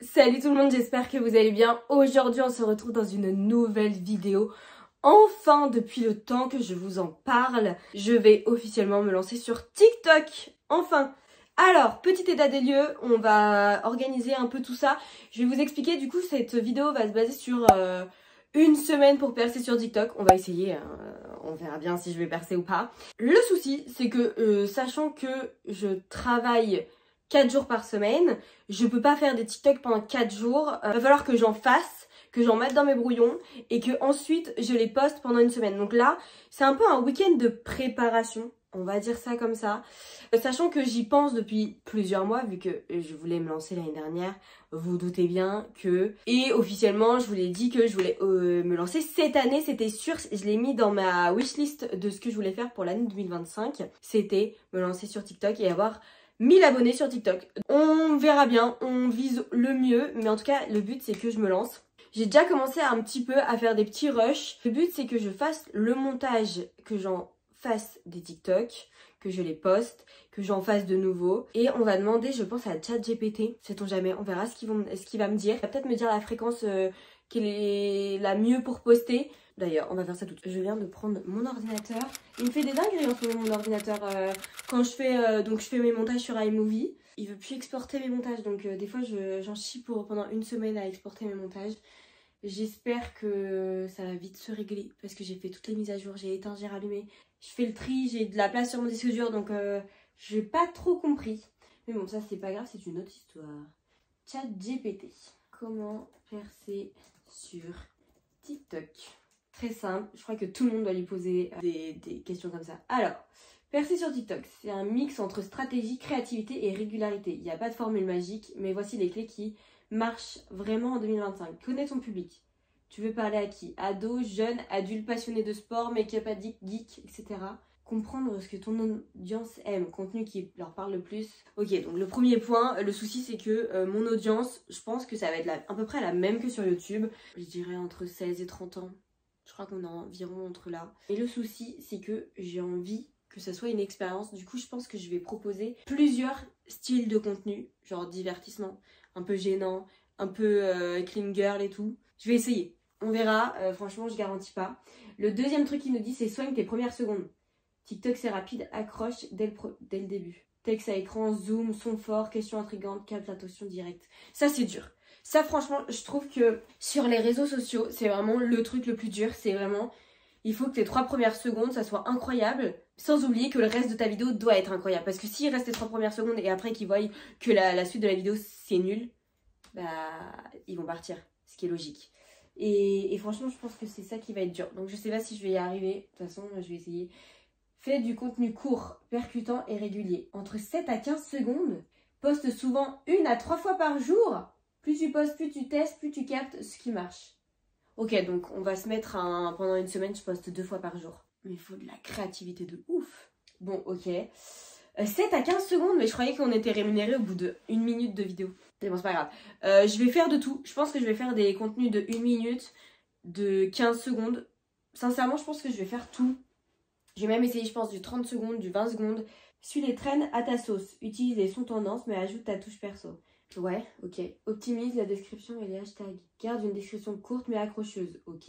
Salut tout le monde, j'espère que vous allez bien. Aujourd'hui, on se retrouve dans une nouvelle vidéo. Enfin, depuis le temps que je vous en parle, je vais officiellement me lancer sur TikTok. Enfin. Alors, petit état des lieux, on va organiser un peu tout ça. Je vais vous expliquer, du coup, cette vidéo va se baser sur une semaine pour percer sur TikTok. On va essayer, on verra bien si je vais percer ou pas. Le souci, c'est que, sachant que je travaille 4 jours par semaine, je peux pas faire des TikTok pendant 4 jours. Va falloir que j'en fasse, que j'en mette dans mes brouillons et que ensuite je les poste pendant une semaine. Donc là, c'est un peu un week-end de préparation, on va dire ça comme ça. Sachant que j'y pense depuis plusieurs mois, vu que je voulais me lancer l'année dernière, vous doutez bien que... Et officiellement, je vous l'ai dit que je voulais me lancer cette année, c'était sûr. Je l'ai mis dans ma wishlist de ce que je voulais faire pour l'année 2025. C'était me lancer sur TikTok et avoir 1000 abonnés sur TikTok. On verra bien, on vise le mieux, mais en tout cas, le but c'est que je me lance. J'ai déjà commencé un petit peu à faire des petits rushs. Le but c'est que je fasse le montage, que j'en fasse des TikTok, que je les poste, que j'en fasse de nouveau. Et on va demander, je pense, à ChatGPT, sait-on jamais, on verra ce qu'il va me dire. Il va peut-être me dire la fréquence qui est la mieux pour poster. D'ailleurs, on va faire ça tout de suite. Je viens de prendre mon ordinateur. Il me fait des dingueries en ce moment, mon ordinateur. Quand je fais mes montages sur iMovie, il veut plus exporter mes montages. Donc des fois, j'en chie pendant une semaine à exporter mes montages. J'espère que ça va vite se régler parce que j'ai fait toutes les mises à jour. J'ai éteint, j'ai rallumé. Je fais le tri, j'ai de la place sur mon disque dur. Donc j'ai pas trop compris. Mais bon, ça c'est pas grave, c'est une autre histoire. ChatGPT. Comment percer sur TikTok? Très simple, je crois que tout le monde doit lui poser des questions comme ça. Alors, percer sur TikTok, c'est un mix entre stratégie, créativité et régularité. Il n'y a pas de formule magique, mais voici les clés qui marchent vraiment en 2025. Connais ton public. Tu veux parler à qui? Ados, jeunes, adultes passionnés de sport, make-up addict, geek, etc. Comprendre ce que ton audience aime, contenu qui leur parle le plus. Ok, donc le premier point, le souci c'est que mon audience, je pense que ça va être à peu près la même que sur YouTube. Je dirais entre 16 et 30 ans. Je crois qu'on est environ entre là. Et le souci, c'est que j'ai envie que ça soit une expérience. Du coup, je pense que je vais proposer plusieurs styles de contenu, genre divertissement, un peu gênant, un peu clean girl et tout. Je vais essayer. On verra. Franchement, je garantis pas. Le deuxième truc qu'il nous dit, c'est soigne tes premières secondes. TikTok, c'est rapide, accroche dès le début. Texte à écran, zoom, son fort, question intrigante, capte l'attention directe. Ça, c'est dur. Ça, franchement, je trouve que sur les réseaux sociaux, c'est vraiment le truc le plus dur. C'est vraiment, il faut que tes 3 premières secondes, ça soit incroyable. Sans oublier que le reste de ta vidéo doit être incroyable. Parce que s'il reste tes 3 premières secondes et après qu'ils voient que la suite de la vidéo, c'est nul, bah, ils vont partir. Ce qui est logique. Et franchement, je pense que c'est ça qui va être dur. Donc, je sais pas si je vais y arriver. De toute façon, je vais essayer. Fais du contenu court, percutant et régulier. Entre 7 à 15 secondes. Poste souvent 1 à 3 fois par jour. Plus tu postes, plus tu testes, plus tu captes ce qui marche. Ok, donc on va se mettre pendant une semaine, je poste 2 fois par jour. Mais il faut de la créativité de ouf. Bon, ok. 7 à 15 secondes, mais je croyais qu'on était rémunéré au bout de 1 minute de vidéo. Mais bon, c'est pas grave. Je vais faire de tout. Je pense que je vais faire des contenus de 1 minute, de 15 secondes. Sincèrement, je pense que je vais faire tout. Je vais même essayer, je pense, du 30 secondes, du 20 secondes. Suis les trends à ta sauce. Utilise les sons tendances, mais ajoute ta touche perso. Ouais, ok. Optimise la description et les hashtags. Garde une description courte mais accrocheuse. Ok.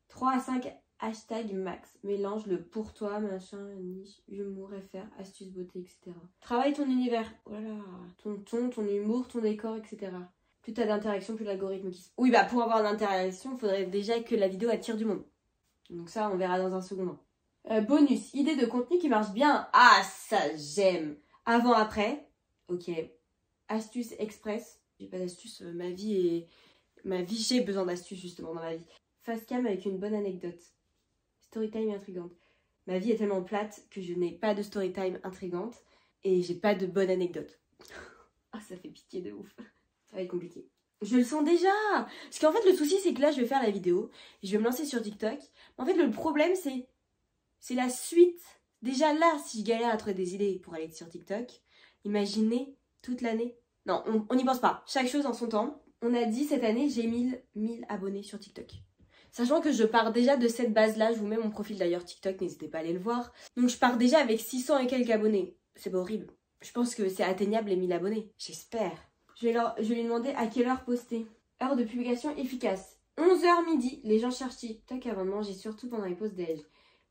3 à 5 hashtags max. Mélange le pour toi, machin, niche, humour, FR, astuces, beauté, etc. Travaille ton univers. Oh là là. Ton ton, ton humour, ton décor, etc. Plus t'as d'interaction, plus l'algorithme qui... Oui, bah pour avoir d'interaction, il faudrait déjà que la vidéo attire du monde. Donc ça, on verra dans un second. Bonus, idée de contenu qui marche bien. Ah, ça, j'aime. Avant-après. Ok. Astuce express. J'ai pas d'astuce, ma vie, j'ai besoin d'astuces justement dans ma vie. Face cam avec une bonne anecdote. Storytime intrigante. Ma vie est tellement plate que je n'ai pas de storytime intrigante et j'ai pas de bonne anecdote. Ah, ça fait pitié de ouf. Ça va être compliqué. Je le sens déjà. Parce qu'en fait, le souci, c'est que là, je vais faire la vidéo. Je vais me lancer sur TikTok. En fait, le problème, c'est la suite. Déjà là, si je galère à trouver des idées pour aller sur TikTok, imaginez toute l'année. Non, on n'y pense pas. Chaque chose en son temps. On a dit cette année, j'ai 1000 abonnés sur TikTok. Sachant que je pars déjà de cette base-là. Je vous mets mon profil d'ailleurs TikTok, n'hésitez pas à aller le voir. Donc je pars déjà avec 600 et quelques abonnés. C'est pas horrible. Je pense que c'est atteignable les 1000 abonnés. J'espère. Je vais lui demander à quelle heure poster. Heure de publication efficace. 11h midi, les gens cherchent TikTok avant de manger, surtout pendant les pauses déj.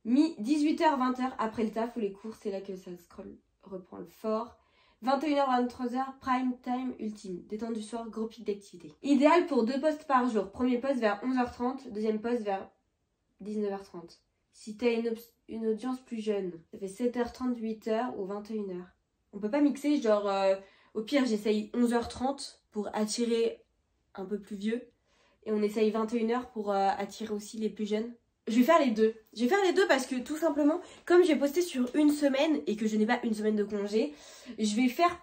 18h, 20h, après le taf ou les cours, c'est là que ça scroll reprend le fort. 21h, 23h, prime time ultime. Détente du soir, gros pic d'activité. Idéal pour 2 posts par jour. Premier post vers 11h30, deuxième post vers 19h30. Si t'as une audience plus jeune, ça fait 7h30, 8h ou 21h. On peut pas mixer, genre, au pire, j'essaye 11h30 pour attirer un peu plus vieux. Et on essaye 21h pour attirer aussi les plus jeunes. Je vais faire les deux. Je vais faire les deux parce que tout simplement, comme j'ai posté sur une semaine et que je n'ai pas une semaine de congé, je vais faire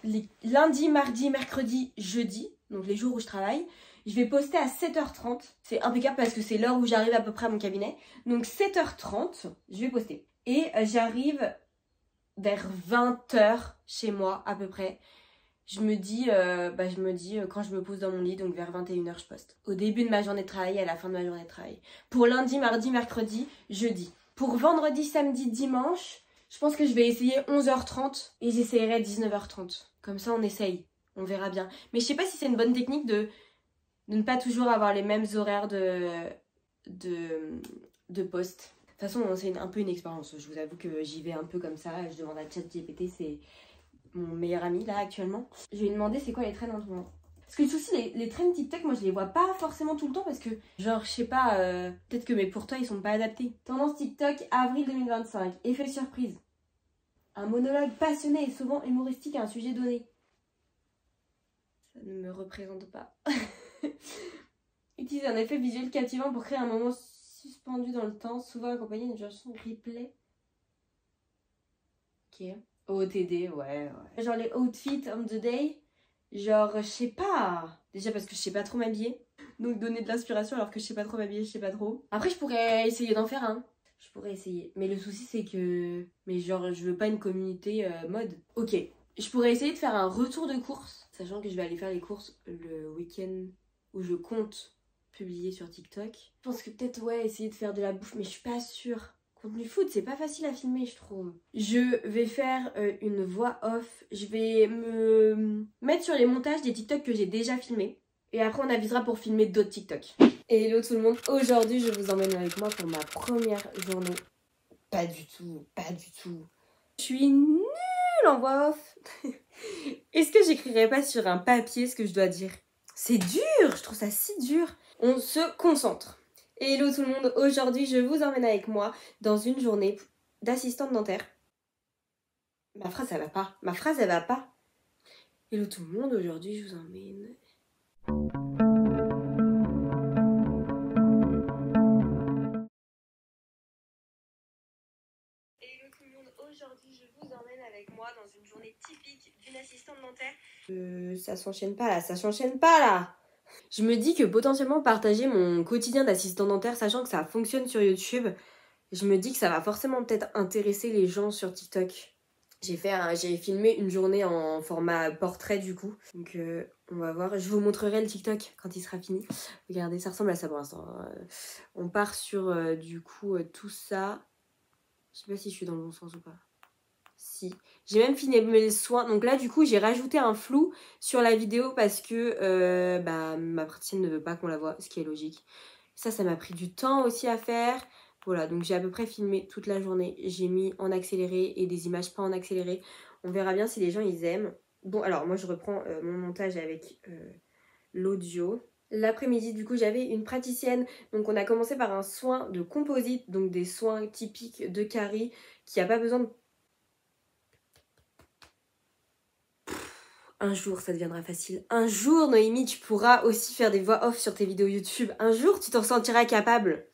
les lundi, mardi, mercredi, jeudi, donc les jours où je travaille. Je vais poster à 7h30. C'est impeccable parce que c'est l'heure où j'arrive à peu près à mon cabinet. Donc 7h30, je vais poster. Et j'arrive vers 20h chez moi à peu près. Je me dis quand je me pose dans mon lit, donc vers 21h je poste. Au début de ma journée de travail et à la fin de ma journée de travail. Pour lundi, mardi, mercredi, jeudi. Pour vendredi, samedi, dimanche, je pense que je vais essayer 11h30 et j'essayerai 19h30. Comme ça on essaye, on verra bien. Mais je sais pas si c'est une bonne technique de ne pas toujours avoir les mêmes horaires de poste. De toute façon c'est un peu une expérience, je vous avoue que j'y vais un peu comme ça, je demande à ChatGPT, c'est mon meilleur ami là actuellement. Je vais lui demander c'est quoi les trends en ce moment. Parce que le souci, les trends TikTok, moi je les vois pas forcément tout le temps parce que genre je sais pas, peut-être que mais pour toi ils sont pas adaptés. Tendance TikTok avril 2025, effet surprise. Un monologue passionné et souvent humoristique à un sujet donné. Ça ne me représente pas. Utilise un effet visuel captivant pour créer un moment suspendu dans le temps, souvent accompagné d'une chanson replay. Ok. OOTD, ouais. Genre les outfits of the day, genre je sais pas. Déjà parce que je sais pas trop m'habiller. Donc donner de l'inspiration alors que je sais pas trop m'habiller, je sais pas trop. Après je pourrais essayer d'en faire un. Je pourrais essayer. Mais le souci c'est que... Mais genre je veux pas une communauté mode. Ok. Je pourrais essayer de faire un retour de course. Sachant que je vais aller faire les courses le week-end où je compte publier sur TikTok. Je pense que peut-être ouais essayer de faire de la bouffe mais je suis pas sûre. Contenu food, c'est pas facile à filmer, je trouve. Je vais faire une voix off. Je vais me mettre sur les montages des TikTok que j'ai déjà filmés. Et après, on avisera pour filmer d'autres TikTok. Et hello tout le monde. Aujourd'hui, je vous emmène avec moi pour ma première journée. Pas du tout, pas du tout. Je suis nulle en voix off. Est-ce que j'écrirais pas sur un papier ce que je dois dire? C'est dur, je trouve ça si dur. On se concentre. Hello tout le monde, aujourd'hui je vous emmène avec moi dans une journée d'assistante dentaire. Ma phrase elle va pas. Hello tout le monde, aujourd'hui je vous emmène... Hello tout le monde, aujourd'hui je vous emmène avec moi dans une journée typique d'une assistante dentaire. Ça s'enchaîne pas là. Je me dis que potentiellement partager mon quotidien d'assistant dentaire, sachant que ça fonctionne sur YouTube, je me dis que ça va forcément peut-être intéresser les gens sur TikTok. J'ai filmé une journée en format portrait du coup. Donc on va voir. Je vous montrerai le TikTok quand il sera fini. Regardez, ça ressemble à ça pour l'instant. On part sur du coup tout ça. Je sais pas si je suis dans le bon sens ou pas. Si. J'ai même filmé mes soins. Donc là, du coup, j'ai rajouté un flou sur la vidéo parce que ma praticienne ne veut pas qu'on la voit, ce qui est logique. Ça m'a pris du temps aussi à faire. Voilà, donc j'ai à peu près filmé toute la journée. J'ai mis en accéléré et des images pas en accéléré. On verra bien si les gens, ils aiment. Bon, alors moi, je reprends mon montage avec l'audio. L'après-midi, du coup, j'avais une praticienne. Donc on a commencé par un soin de composite, donc des soins typiques de carie qui n'a pas besoin de... Un jour, ça deviendra facile. Un jour, Noémie, tu pourras aussi faire des voix off sur tes vidéos YouTube. Un jour, tu t'en sentiras capable.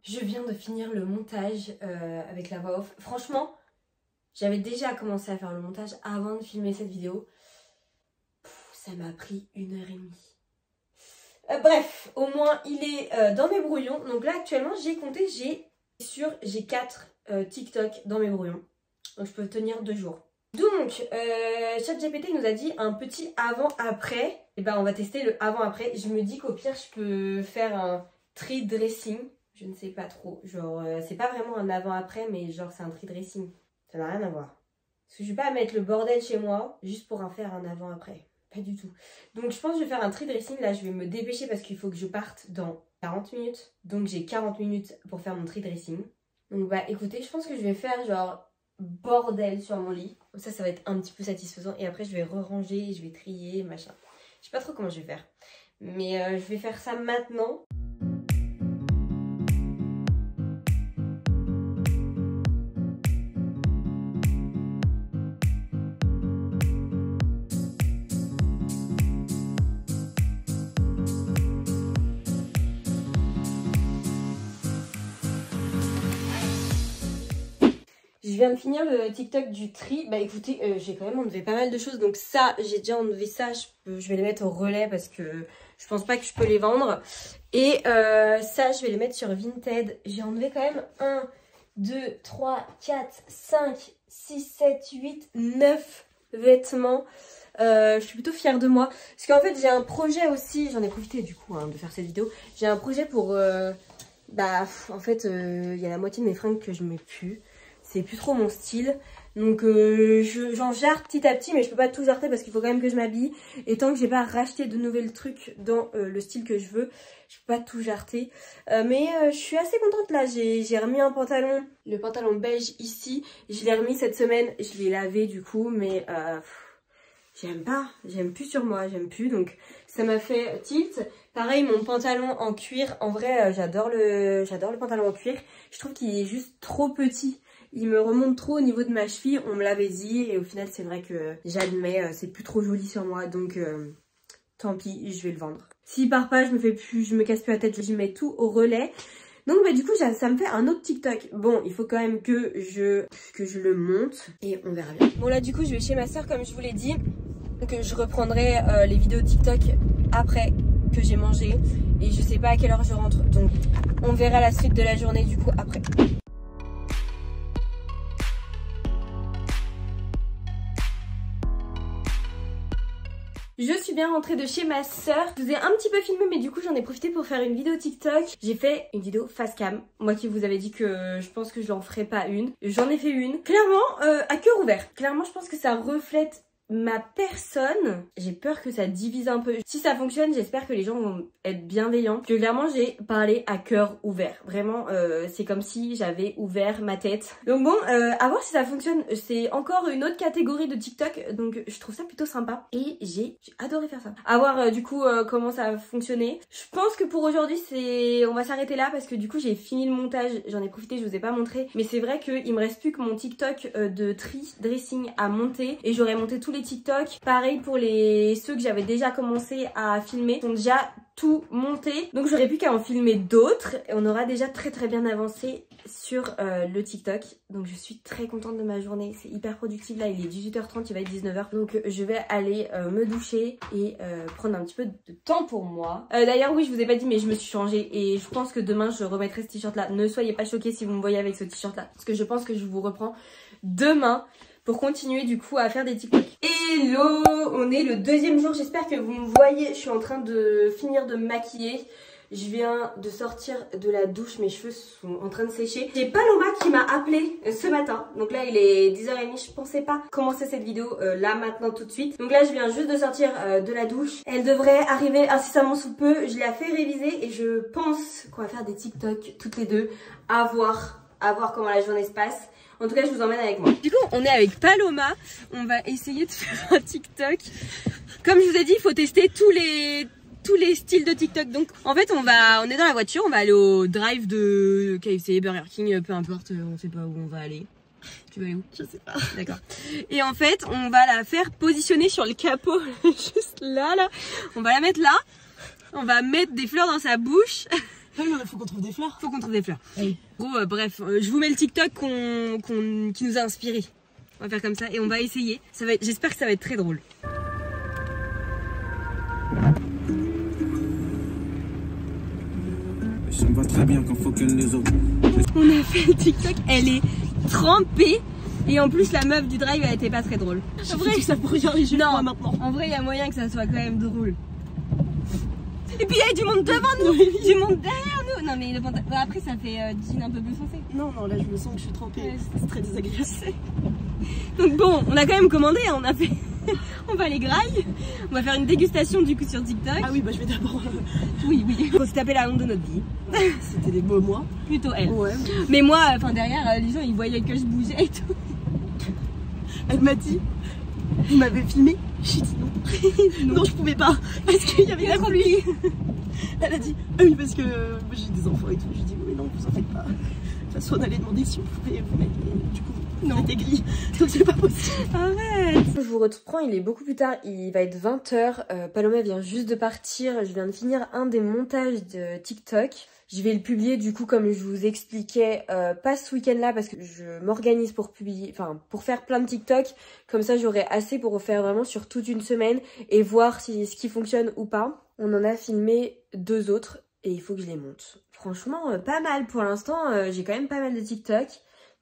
Je viens de finir le montage avec la voix off. Franchement, j'avais déjà commencé à faire le montage avant de filmer cette vidéo. Ça m'a pris 1h30. Bref, au moins il est dans mes brouillons. Donc là actuellement j'ai compté, j'ai 4 TikTok dans mes brouillons. Donc je peux tenir 2 jours. Donc ChatGPT nous a dit un petit avant-après. Et ben on va tester le avant-après. Je me dis qu'au pire je peux faire tri dressing. Je ne sais pas trop. Genre, c'est pas vraiment un avant-après, mais genre, c'est un tri dressing. Ça n'a rien à voir. Parce que je vais pas mettre le bordel chez moi juste pour en faire un avant-après. Pas du tout. Donc, je pense que je vais faire un tri dressing. Là, je vais me dépêcher parce qu'il faut que je parte dans 40 minutes. Donc, j'ai 40 minutes pour faire mon tri dressing. Donc, bah, écoutez, je pense que je vais faire genre bordel sur mon lit. Comme ça va être un petit peu satisfaisant. Et après, je vais re-ranger, je vais trier, machin. Je sais pas trop comment je vais faire. Mais je vais faire ça maintenant. Je viens de finir le TikTok du tri. Bah écoutez, j'ai quand même enlevé pas mal de choses. Donc ça, j'ai déjà enlevé ça. Je vais les mettre au relais parce que je pense pas que je peux les vendre. Et ça, je vais les mettre sur Vinted. J'ai enlevé quand même 1, 2, 3, 4, 5, 6, 7, 8, 9 vêtements. Je suis plutôt fière de moi. Parce qu'en fait, j'ai un projet aussi. J'en ai profité du coup de faire cette vidéo. J'ai un projet pour... en fait, il y a la moitié de mes fringues que je mets plus. C'est plus trop mon style. Donc j'en jarte petit à petit, mais je peux pas tout jarter parce qu'il faut quand même que je m'habille. Et tant que j'ai pas racheté de nouvelles trucs dans le style que je veux, je peux pas tout jarter. Mais je suis assez contente là. J'ai remis un pantalon, le pantalon beige ici. Je l'ai remis cette semaine. Je l'ai lavé du coup, mais j'aime pas. J'aime plus sur moi, j'aime plus. Donc ça m'a fait tilt. Pareil, mon pantalon en cuir. En vrai, j'adore le pantalon en cuir. Je trouve qu'il est juste trop petit. Il me remonte trop au niveau de ma cheville, on me l'avait dit et au final c'est vrai que j'admets, c'est plus trop joli sur moi donc tant pis, je vais le vendre. S'il part pas, je me casse plus la tête, je mets tout au relais. Donc bah du coup ça me fait un autre TikTok. Bon, il faut quand même que je le monte et on verra bien. Bon là du coup je vais chez ma soeur comme je vous l'ai dit. Donc je reprendrai les vidéos TikTok après que j'ai mangé et je sais pas à quelle heure je rentre. Donc on verra la suite de la journée du coup après. Je suis bien rentrée de chez ma soeur. Je vous ai un petit peu filmé mais du coup j'en ai profité pour faire une vidéo TikTok. J'ai fait une vidéo face cam. Moi qui vous avais dit que je pense que je n'en ferai pas une. J'en ai fait une. Clairement à cœur ouvert. Clairement je pense que ça reflète ma personne. J'ai peur que ça divise un peu. Si ça fonctionne, j'espère que les gens vont être bienveillants. Parce que clairement j'ai parlé à cœur ouvert. Vraiment c'est comme si j'avais ouvert ma tête. Donc bon, à voir si ça fonctionne. C'est encore une autre catégorie de TikTok. Donc je trouve ça plutôt sympa. Et j'ai adoré faire ça. À voir du coup comment ça va fonctionner. Je pense que pour aujourd'hui on va s'arrêter là. Parce que du coup j'ai fini le montage. J'en ai profité, je vous ai pas montré. Mais c'est vrai qu'il me reste plus que mon TikTok de tri dressing à monter. Et j'aurais monté tous les TikTok. Pareil pour ceux que j'avais déjà commencé à filmer. Ils sont déjà tout monté. Donc j'aurais plus qu'à en filmer d'autres. Et on aura déjà très bien avancé sur le TikTok. Donc je suis très contente de ma journée. C'est hyper productif. Là il est 18h30, il va être 19h. Donc je vais aller me doucher et prendre un petit peu de temps pour moi. D'ailleurs oui je vous ai pas dit mais je me suis changée. Et je pense que demain je remettrai ce t-shirt là. Ne soyez pas choqués si vous me voyez avec ce t-shirt là. Parce que je pense que je vous reprends demain pour continuer du coup à faire des TikTok. Hello, on est le deuxième jour, j'espère que vous me voyez, je suis en train de finir de me maquiller. Je viens de sortir de la douche, mes cheveux sont en train de sécher. J'ai Paloma qui m'a appelé ce matin. Donc là il est 10h30, je pensais pas commencer cette vidéo là maintenant tout de suite. Donc là je viens juste de sortir de la douche. Elle devrait arriver incessamment sous peu. Je l'ai fait réviser et je pense qu'on va faire des TikTok toutes les deux. À voir comment la journée se passe. En tout cas, je vous emmène avec moi. Du coup, on est avec Paloma. On va essayer de faire un TikTok. Comme je vous ai dit, il faut tester tous les styles de TikTok. Donc, en fait, on est dans la voiture. On va aller au drive de KFC, Burger King, peu importe. On sait pas où on va aller. Tu vas aller où? Je sais pas. D'accord. Et en fait, on va la faire positionner sur le capot. Juste là. On va la mettre là. On va mettre des fleurs dans sa bouche. Ah oui, il faut qu'on trouve des fleurs. Faut qu'on trouve des fleurs. Oui. Gros, bref, je vous mets le TikTok qui nous a inspiré. On va faire comme ça et on va essayer. J'espère que ça va être très drôle. Je me vois très bien quand faut que les autres. On a fait le TikTok, elle est trempée. Et en plus, la meuf du drive, elle était pas très drôle. En vrai, ça pourrait y arriver non, maintenant. En vrai, il y a moyen que ça soit quand même drôle. Et puis il y a du monde devant nous, du monde derrière nous. non mais le pantalon... Bon, après ça fait jean un peu plus foncé. Non, non, là je me sens que je suis trempée. Ouais, c'est très désagréable. Donc bon, on a quand même commandé, hein, on a fait... on va les grailles. On va faire une dégustation du coup sur TikTok. Ah oui, bah je vais d'abord... Oui, oui. On s'est tapé la honte de notre vie. C'était des beaux mois. Plutôt elle. Ouais. Mais moi, enfin derrière, les gens ils voyaient que je bougeais et tout. Elle m'a dit, vous m'avez filmé? J'ai dit non. Non, je pouvais pas. Parce qu'il y avait la pluie. Elle a dit, ah oui, parce que moi j'ai des enfants et tout. J'ai dit, oui, non, vous en faites pas. De toute façon, on allait demander si on pouvait vous mettre. Du coup, non, t'es gris. Donc c'est pas possible. Arrête. Je vous reprends, il est beaucoup plus tard. Il va être 20 h. Paloma vient juste de partir. Je viens de finir un des montages de TikTok. Je vais le publier du coup comme je vous expliquais, pas ce week-end là parce que je m'organise pour publier, enfin pour faire plein de TikTok. Comme ça j'aurai assez pour refaire vraiment sur toute une semaine et voir si ce qui fonctionne ou pas. On en a filmé 2 autres et il faut que je les monte. Franchement pas mal pour l'instant, j'ai quand même pas mal de TikTok.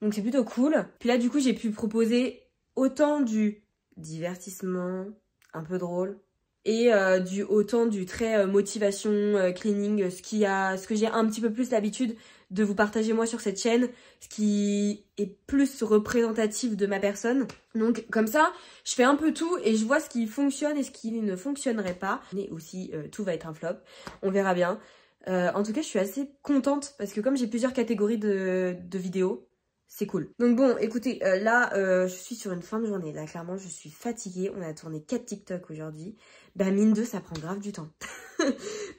Donc c'est plutôt cool. Puis là du coup j'ai pu proposer autant du divertissement, un peu drôle, et autant du très motivation, cleaning, ce que j'ai un petit peu plus l'habitude de vous partager moi sur cette chaîne, ce qui est plus représentatif de ma personne. Donc comme ça, je fais un peu tout et je vois ce qui fonctionne et ce qui ne fonctionnerait pas. Mais aussi, tout va être un flop, on verra bien. En tout cas, je suis assez contente parce que comme j'ai plusieurs catégories de vidéos, c'est cool. Donc bon, écoutez, là, je suis sur une fin de journée. Là, clairement, je suis fatiguée. On a tourné 4 TikTok aujourd'hui. Bah, mine de, ça prend grave du temps.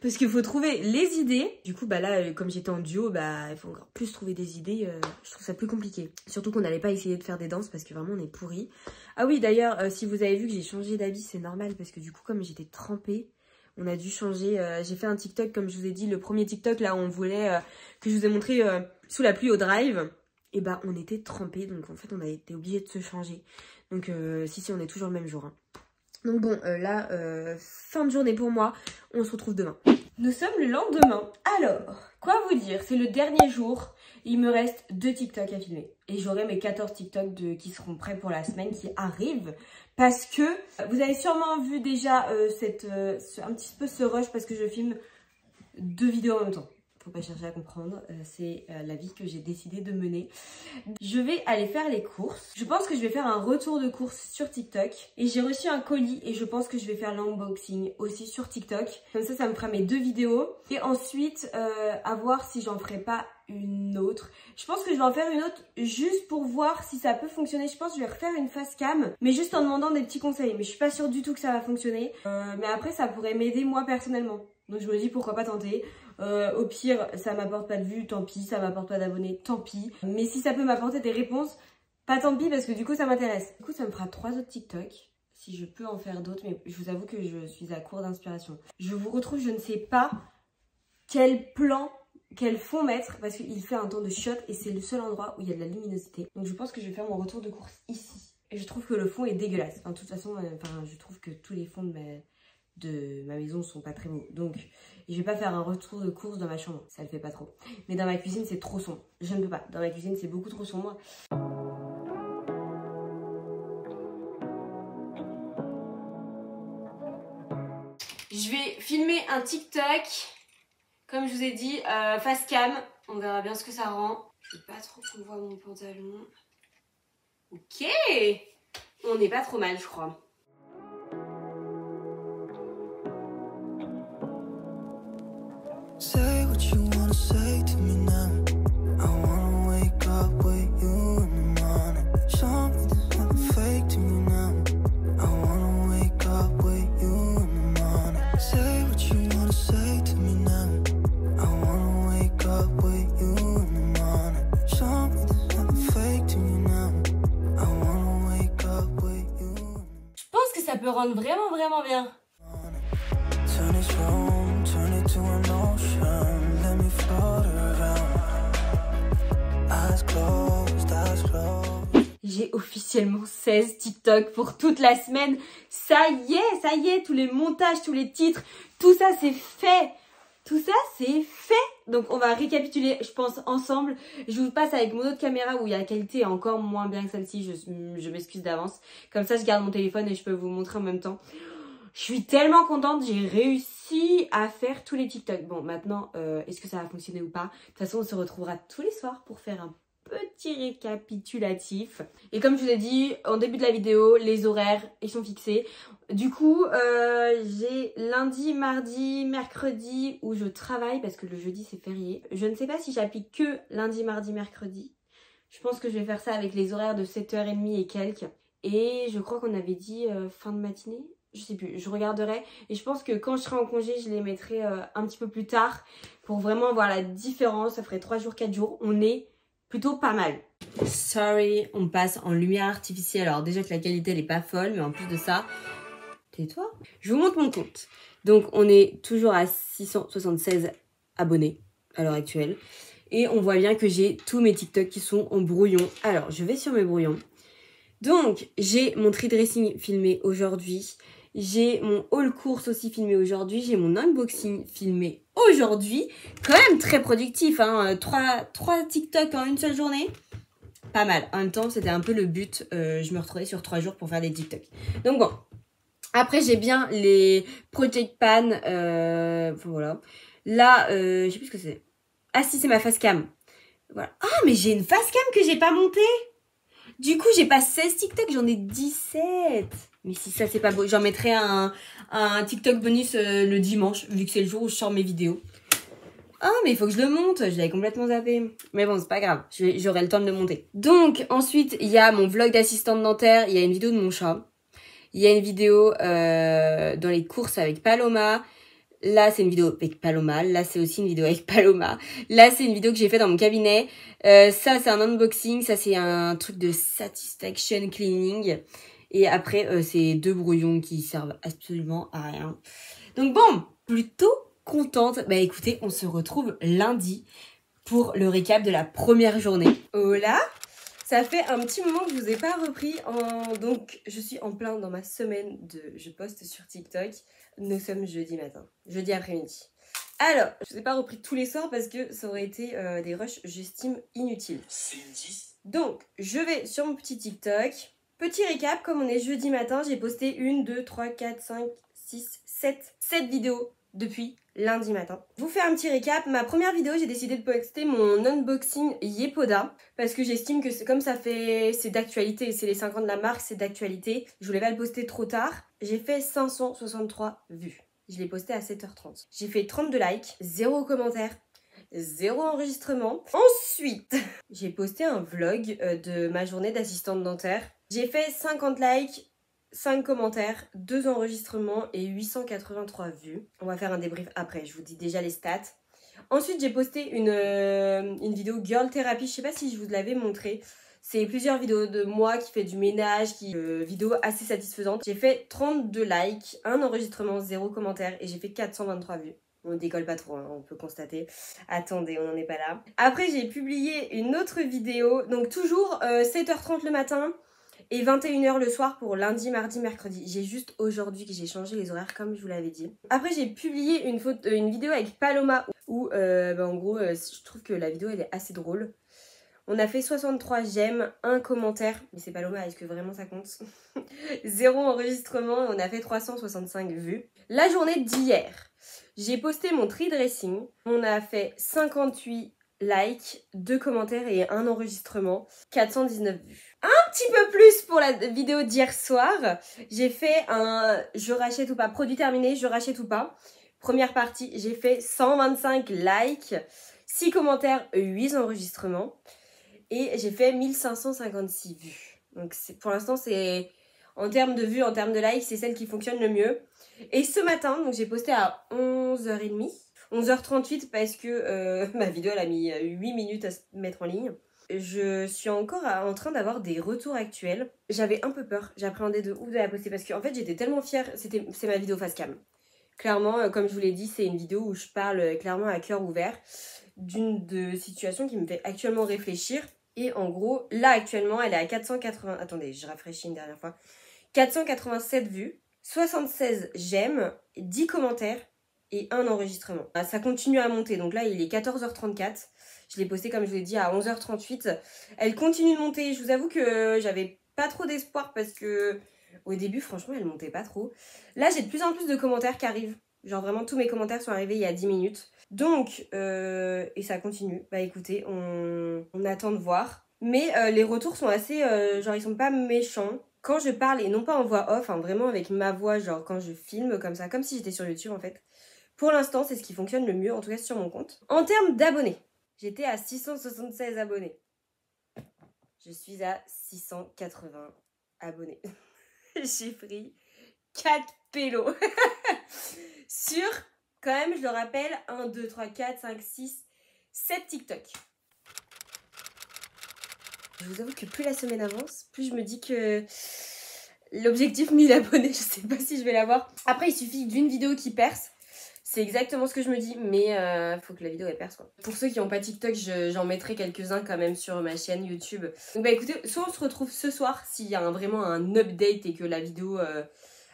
Parce qu'il faut trouver les idées. Du coup, bah là, comme j'étais en duo, bah, il faut encore plus trouver des idées. Je trouve ça plus compliqué. Surtout qu'on n'allait pas essayer de faire des danses parce que vraiment, on est pourris. Ah oui, d'ailleurs, si vous avez vu que j'ai changé d'habit, c'est normal. Parce que du coup, comme j'étais trempée, on a dû changer. J'ai fait un TikTok, comme je vous ai dit, le premier TikTok, là, où on voulait, que je vous ai montré sous la pluie au drive. Et bah on était trempés, donc en fait on a été obligé de se changer. Donc si on est toujours le même jour. Hein. Donc bon là fin de journée pour moi, on se retrouve demain. Nous sommes le lendemain. Alors, quoi vous dire, c'est le dernier jour, il me reste 2 TikTok à filmer. Et j'aurai mes 14 TikTok qui seront prêts pour la semaine qui arrive. Parce que vous avez sûrement vu déjà un petit peu ce rush parce que je filme 2 vidéos en même temps. Faut pas chercher à comprendre, c'est la vie que j'ai décidé de mener. Je vais aller faire les courses. Je pense que je vais faire un retour de courses sur TikTok. Et j'ai reçu un colis et je pense que je vais faire l'unboxing aussi sur TikTok. Comme ça me fera mes 2 vidéos. Et ensuite, à voir si j'en ferai pas une autre. Je pense que je vais en faire une autre juste pour voir si ça peut fonctionner. Je pense que je vais refaire une face cam, mais juste en demandant des petits conseils. Mais je suis pas sûre du tout que ça va fonctionner. Mais après, ça pourrait m'aider moi personnellement. Donc je me dis pourquoi pas tenter. Au pire, ça m'apporte pas de vues, tant pis. Ça m'apporte pas d'abonnés, tant pis. Mais si ça peut m'apporter des réponses, pas tant pis parce que du coup ça m'intéresse. Du coup ça me fera 3 autres TikTok. Si je peux en faire d'autres, mais je vous avoue que je suis à court d'inspiration. Je vous retrouve, je ne sais pas quel plan, quel fond mettre parce qu'il fait un temps de shot et c'est le seul endroit où il y a de la luminosité. Donc je pense que je vais faire mon retour de course ici. Et je trouve que le fond est dégueulasse. Enfin, de toute façon, je trouve que tous les fonds de ma maison sont pas très beaux. Donc je vais pas faire un retour de course dans ma chambre, ça le fait pas trop. Mais dans ma cuisine c'est trop sombre, je ne peux pas. Dans ma cuisine c'est beaucoup trop sombre. Je vais filmer un TikTok, comme je vous ai dit, face cam. On verra bien ce que ça rend. Je veux pas trop qu'on voit mon pantalon. Ok, on n'est pas trop mal je crois. Say what you wanna say to me now. I wanna wake up with you in the morning. Show me there's nothing fake to me now. I wanna wake up with you in the morning. Say what you wanna say to me now. I wanna wake up with you in the morning. Show me there's nothing fake to me now. I wanna wake up with you. Je pense que ça peut rendre vraiment bien. Turn this room, turn it to an ocean. Let me float around. Eyes closed, eyes closed. J'ai officiellement 16 TikTok pour toute la semaine. Ça y est, tous les montages, tous les titres, tout ça c'est fait. Tout ça c'est fait. Donc on va récapituler, je pense, ensemble. Je vous passe avec mon autre caméra où la qualité est encore moins bien que celle-ci. Je m'excuse d'avance. Comme ça je garde mon téléphone et je peux vous montrer en même temps. Je suis tellement contente, j'ai réussi à faire tous les TikTok. Bon, maintenant, est-ce que ça va fonctionner ou pas? De toute façon, on se retrouvera tous les soirs pour faire un petit récapitulatif. Et comme je vous ai dit en début de la vidéo, les horaires, ils sont fixés. Du coup, j'ai lundi, mardi, mercredi où je travaille parce que le jeudi, c'est férié. Je ne sais pas si j'applique que lundi, mardi, mercredi. Je pense que je vais faire ça avec les horaires de 7h30 et quelques. Et je crois qu'on avait dit fin de matinée. Je sais plus, je regarderai. Et je pense que quand je serai en congé, je les mettrai un petit peu plus tard pour vraiment voir la différence. Ça ferait 3 jours, 4 jours. On est plutôt pas mal. Sorry, on passe en lumière artificielle. Alors déjà que la qualité elle est pas folle, mais en plus de ça, tais-toi. Je vous montre mon compte. Donc on est toujours à 676 abonnés à l'heure actuelle. Et on voit bien que j'ai tous mes TikTok qui sont en brouillon. Alors je vais sur mes brouillons. Donc j'ai mon tri dressing filmé aujourd'hui. J'ai mon haul course aussi filmé aujourd'hui. J'ai mon unboxing filmé aujourd'hui. Quand même très productif, hein. 3 TikTok en une seule journée. Pas mal. En même temps, c'était un peu le but. Je me retrouvais sur 3 jours pour faire des TikTok. Donc bon. Après, j'ai bien les Project Pan. Voilà. Là, je sais plus ce que c'est. Ah si, c'est ma face cam. Voilà. Ah, mais j'ai une face cam que j'ai pas montée. Du coup, j'ai pas 16 TikTok, j'en ai 17. Mais si ça, c'est pas beau. J'en mettrai un TikTok bonus le dimanche, vu que c'est le jour où je sors mes vidéos. Ah, mais il faut que je le monte. Je l'avais complètement zappé. Mais bon, c'est pas grave. J'aurai le temps de le monter. Donc, ensuite, il y a mon vlog d'assistante dentaire. Il y a une vidéo de mon chat. Il y a une vidéo dans les courses avec Paloma. Là, c'est une vidéo avec Paloma. Là, c'est aussi une vidéo avec Paloma. Là, c'est une vidéo que j'ai fait dans mon cabinet. Ça, c'est un unboxing. Ça, c'est un truc de satisfaction cleaning. Et après, c'est 2 brouillons qui servent absolument à rien. Donc bon, plutôt contente. Bah écoutez, on se retrouve lundi pour le récap de la première journée. Hola! Ça fait un petit moment que je vous ai pas repris. Donc, je suis en plein dans ma semaine de... Je poste sur TikTok. Nous sommes jeudi matin. Jeudi après-midi. Alors, je vous ai pas repris tous les soirs parce que ça aurait été des rushs, j'estime, inutiles. Donc, je vais sur mon petit TikTok. Petit récap, comme on est jeudi matin, j'ai posté 1, 2, 3, 4, 5, 6, 7 vidéos depuis lundi matin. Je vous fais un petit récap. Ma première vidéo, j'ai décidé de poster mon unboxing Yepoda parce que j'estime que comme ça fait, c'est d'actualité, c'est les 5 ans de la marque, c'est d'actualité. Je voulais pas le poster trop tard. J'ai fait 563 vues. Je l'ai posté à 7h30. J'ai fait 32 likes, 0 commentaires, 0 enregistrement. Ensuite, j'ai posté un vlog de ma journée d'assistante dentaire. J'ai fait 50 likes, 5 commentaires, 2 enregistrements et 883 vues. On va faire un débrief après, je vous dis déjà les stats. Ensuite, j'ai posté une vidéo Girl Therapy, je sais pas si je vous l'avais montré. C'est plusieurs vidéos de moi qui fait du ménage, vidéo assez satisfaisante. J'ai fait 32 likes, 1 enregistrement, 0 commentaire et j'ai fait 423 vues. On décolle pas trop, hein, on peut constater. Attendez, on n'en est pas là. Après, j'ai publié une autre vidéo, donc toujours 7h30 le matin et 21h le soir pour lundi, mardi, mercredi. J'ai juste aujourd'hui que j'ai changé les horaires comme je vous l'avais dit. Après, j'ai publié une vidéo avec Paloma où, en gros, je trouve que la vidéo elle est assez drôle. On a fait 63 j'aime, 1 commentaire, mais c'est Paloma, est-ce que vraiment ça compte? 0 enregistrement, on a fait 365 vues. La journée d'hier, j'ai posté mon tri dressing, on a fait 58 likes, 2 commentaires et 1 enregistrement, 419 vues. Un petit peu plus pour la vidéo d'hier soir, j'ai fait un je rachète ou pas, produit terminé, je rachète ou pas. Première partie, j'ai fait 125 likes, 6 commentaires, 8 enregistrements. Et j'ai fait 1556 vues. Donc pour l'instant, c'est en termes de vues, en termes de likes, c'est celle qui fonctionne le mieux. Et ce matin, donc j'ai posté à 11h30, 11h38 parce que ma vidéo elle a mis 8 minutes à se mettre en ligne. Je suis encore en train d'avoir des retours actuels. J'avais un peu peur, j'appréhendais de ouf de la poster parce qu'en fait j'étais tellement fière, c'est ma vidéo face cam. Clairement, comme je vous l'ai dit, c'est une vidéo où je parle clairement à cœur ouvert d'une situation qui me fait actuellement réfléchir. Et en gros, là actuellement, elle est à 480... Attendez, je rafraîchis une dernière fois. 487 vues, 76 j'aime, 10 commentaires et 1 enregistrement. Ça continue à monter, donc là il est 14h34. Je l'ai posté comme je vous l'ai dit à 11h38. Elle continue de monter. Je vous avoue que j'avais pas trop d'espoir parce que Au début, franchement, elle montait pas trop. Là, j'ai de plus en plus de commentaires qui arrivent. Genre vraiment, tous mes commentaires sont arrivés il y a 10 minutes. Donc, et ça continue. Bah écoutez, on attend de voir. Mais les retours sont assez, genre ils sont pas méchants. Quand je parle, et non pas en voix off, hein, vraiment avec ma voix, genre quand je filme comme ça, comme si j'étais sur YouTube en fait. Pour l'instant, c'est ce qui fonctionne le mieux, en tout cas sur mon compte. En termes d'abonnés, j'étais à 676 abonnés. Je suis à 680 abonnés. J'ai pris 4 pélos. Sur, quand même, je le rappelle, 1, 2, 3, 4, 5, 6, 7 TikTok. Je vous avoue que plus la semaine avance, plus je me dis que l'objectif 1000 abonnés, je sais pas si je vais l'avoir. Après, il suffit d'une vidéo qui perce. C'est exactement ce que je me dis, mais faut que la vidéo elle perce quoi. Pour ceux qui n'ont pas TikTok, j'en mettrai quelques-uns quand même sur ma chaîne YouTube. Donc bah écoutez, soit on se retrouve ce soir s'il y a vraiment un update et que la vidéo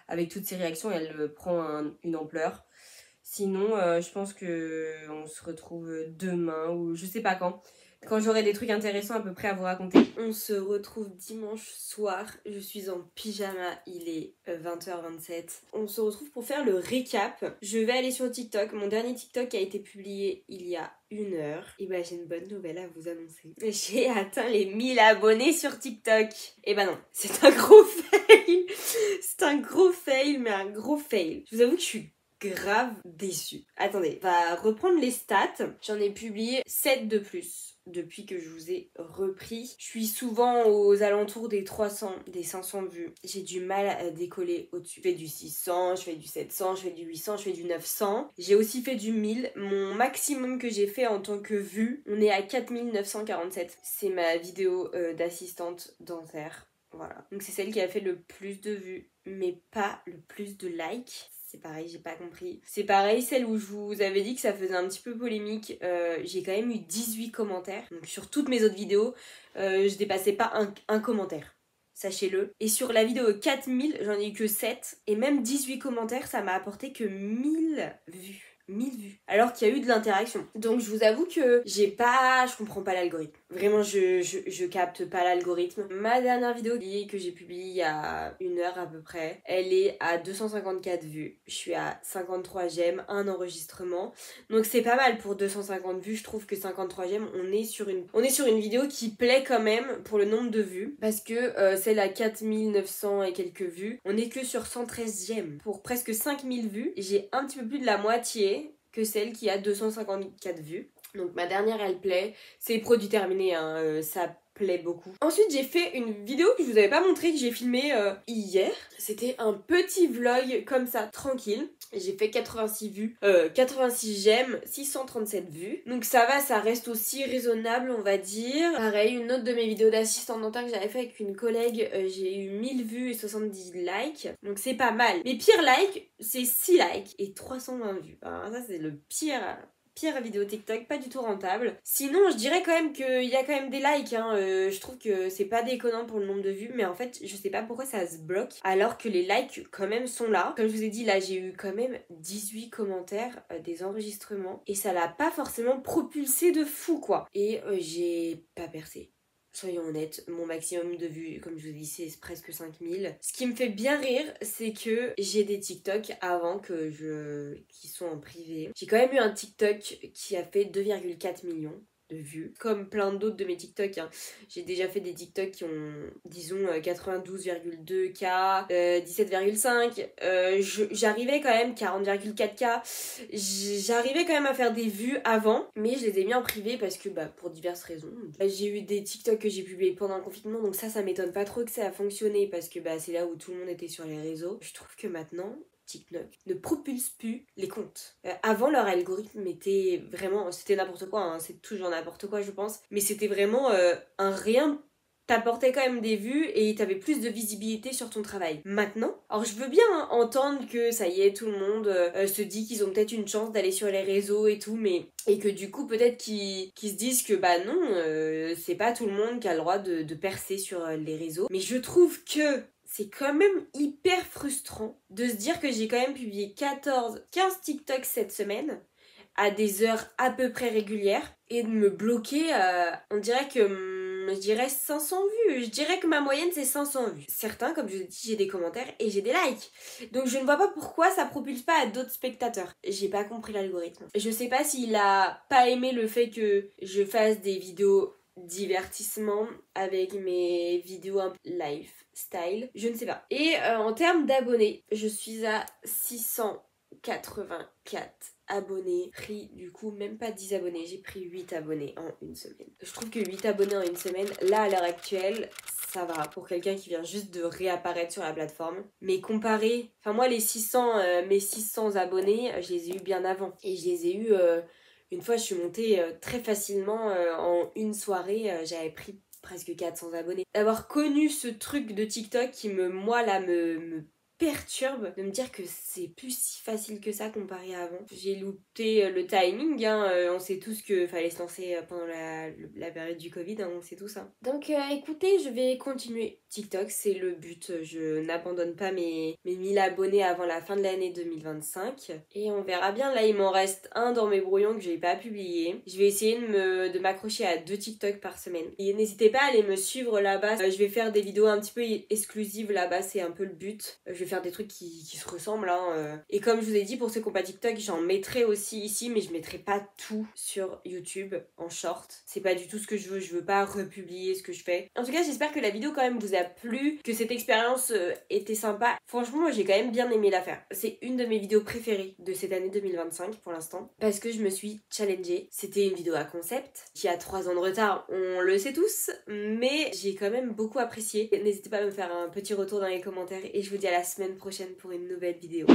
avec toutes ces réactions elle prend une ampleur. Sinon je pense que on se retrouve demain ou je sais pas quand j'aurai des trucs intéressants à peu près à vous raconter. On se retrouve dimanche soir, je suis en pyjama, il est 20h27. On se retrouve pour faire le récap. Je vais aller sur TikTok, mon dernier TikTok a été publié il y a 1 heure. Et bah j'ai une bonne nouvelle à vous annoncer. J'ai atteint les 1000 abonnés sur TikTok. Et bah non, c'est un gros fail. C'est un gros fail, mais un gros fail. Je vous avoue que je suis grave déçue. Attendez, on va reprendre les stats. J'en ai publié 7 de plus depuis que je vous ai repris. Je suis souvent aux alentours des 300, des 500 vues. J'ai du mal à décoller au-dessus. Je fais du 600, je fais du 700, je fais du 800, je fais du 900. J'ai aussi fait du 1000. Mon maximum que j'ai fait en tant que vue, on est à 4947. C'est ma vidéo d'assistante dentaire. Voilà. Donc c'est celle qui a fait le plus de vues, mais pas le plus de likes. C'est pareil, j'ai pas compris. C'est pareil, celle où je vous avais dit que ça faisait un petit peu polémique, j'ai quand même eu 18 commentaires. Donc sur toutes mes autres vidéos, je dépassais pas un commentaire. Sachez-le. Et sur la vidéo 4000, j'en ai eu que 7. Et même 18 commentaires, ça m'a apporté que 1000 vues. 1000 vues. Alors qu'il y a eu de l'interaction. Donc je vous avoue que je comprends pas l'algorithme. Vraiment, je capte pas l'algorithme. Ma dernière vidéo que j'ai publiée il y a 1 heure à peu près, elle est à 254 vues. Je suis à 53 j'aime, 1 enregistrement. Donc c'est pas mal pour 250 vues. Je trouve que 53 j'aime, on est sur une vidéo qui plaît quand même pour le nombre de vues. Parce que celle à 4900 et quelques vues, on est que sur 113 j'aime. Pour presque 5000 vues, j'ai un petit peu plus de la moitié que celle qui a 254 vues. Donc ma dernière elle plaît, c'est produit terminé, hein, ça plaît beaucoup. Ensuite j'ai fait une vidéo que je vous avais pas montrée, que j'ai filmée hier. C'était un petit vlog comme ça, tranquille. J'ai fait 86 vues, 86 j'aime, 637 vues. Donc ça va, ça reste aussi raisonnable on va dire. Pareil, une autre de mes vidéos d'assistante dentaire que j'avais fait avec une collègue, j'ai eu 1000 vues et 70 likes. Donc c'est pas mal. Mes pires likes, c'est 6 likes et 320 vues. Alors ça c'est le pire vidéo TikTok, pas du tout rentable. Sinon, je dirais quand même qu'il y a quand même des likes, hein. Je trouve que c'est pas déconnant pour le nombre de vues, mais en fait, je sais pas pourquoi ça se bloque, alors que les likes quand même sont là. Comme je vous ai dit, là, j'ai eu quand même 18 commentaires, des enregistrements, et ça l'a pas forcément propulsé de fou, quoi. Et j'ai pas percé. Soyons honnêtes, mon maximum de vues, comme je vous dis, c'est presque 5000. Ce qui me fait bien rire, c'est que j'ai des TikTok avant qui sont en privé. J'ai quand même eu un TikTok qui a fait 2,4 millions de vues. Comme plein d'autres de mes TikTok, hein. J'ai déjà fait des TikTok qui ont, disons, 92,2K, 17,5. J'arrivais quand même, 40,4K. J'arrivais quand même à faire des vues avant, mais je les ai mis en privé parce que, pour diverses raisons. J'ai eu des TikTok que j'ai publiés pendant le confinement, donc ça m'étonne pas trop que ça a fonctionné parce que c'est là où tout le monde était sur les réseaux. Je trouve que maintenant, TikTok ne propulse plus les comptes. Avant, leur algorithme était vraiment... C'était n'importe quoi, hein, c'est toujours n'importe quoi, je pense. Mais c'était vraiment un rien. T'apportais quand même des vues et t'avais plus de visibilité sur ton travail. Maintenant, alors je veux bien entendre que ça y est, tout le monde se dit qu'ils ont peut-être une chance d'aller sur les réseaux et tout, mais... Et que du coup, peut-être qu'ils se disent que non, c'est pas tout le monde qui a le droit de percer sur les réseaux. Mais je trouve que... c'est quand même hyper frustrant de se dire que j'ai quand même publié 15 TikTok cette semaine à des heures à peu près régulières et de me bloquer. On dirait que je dirais 500 vues. Je dirais que ma moyenne c'est 500 vues. Certains, comme je vous ai dit, j'ai des commentaires et j'ai des likes. Donc je ne vois pas pourquoi ça propulse pas à d'autres spectateurs. J'ai pas compris l'algorithme. Je sais pas s'il a pas aimé le fait que je fasse des vidéos divertissement avec mes vidéos un lifestyle, je ne sais pas. Et en termes d'abonnés, je suis à 684 abonnés, pris du coup même pas 10 abonnés, j'ai pris 8 abonnés en une semaine. Je trouve que 8 abonnés en une semaine, là à l'heure actuelle, ça va pour quelqu'un qui vient juste de réapparaître sur la plateforme. Mais comparé, enfin moi mes 600 abonnés, je les ai eu bien avant. Et je les ai eu, une fois je suis montée très facilement en une soirée, j'avais pris presque 400 abonnés. D'avoir connu ce truc de TikTok qui me perturbe de me dire que c'est plus si facile que ça comparé à avant. J'ai loupé le timing, hein. On sait tous qu'il fallait se lancer pendant la période du Covid, hein, on sait tout ça. Donc écoutez, je vais continuer TikTok, c'est le but. Je n'abandonne pas mes 1000 abonnés avant la fin de l'année 2025. Et on verra bien, là il m'en reste un dans mes brouillons que j'ai pas publié. Je vais essayer de m'accrocher à 2 TikTok par semaine. Et n'hésitez pas à aller me suivre là-bas. Je vais faire des vidéos un petit peu exclusives là-bas, c'est un peu le but. Je vais faire des trucs qui se ressemblent, hein. Et comme je vous ai dit, pour ceux qui n'ont pas TikTok, j'en mettrai aussi ici, mais je mettrai pas tout sur YouTube en short. C'est pas du tout ce que je veux pas republier ce que je fais. En tout cas, j'espère que la vidéo quand même vous a plu, que cette expérience était sympa. Franchement, moi j'ai quand même bien aimé la faire. C'est une de mes vidéos préférées de cette année 2025 pour l'instant, parce que je me suis challengée. C'était une vidéo à concept, qui a 3 ans de retard, on le sait tous, mais j'ai quand même beaucoup apprécié. N'hésitez pas à me faire un petit retour dans les commentaires et je vous dis à la semaine prochaine pour une nouvelle vidéo.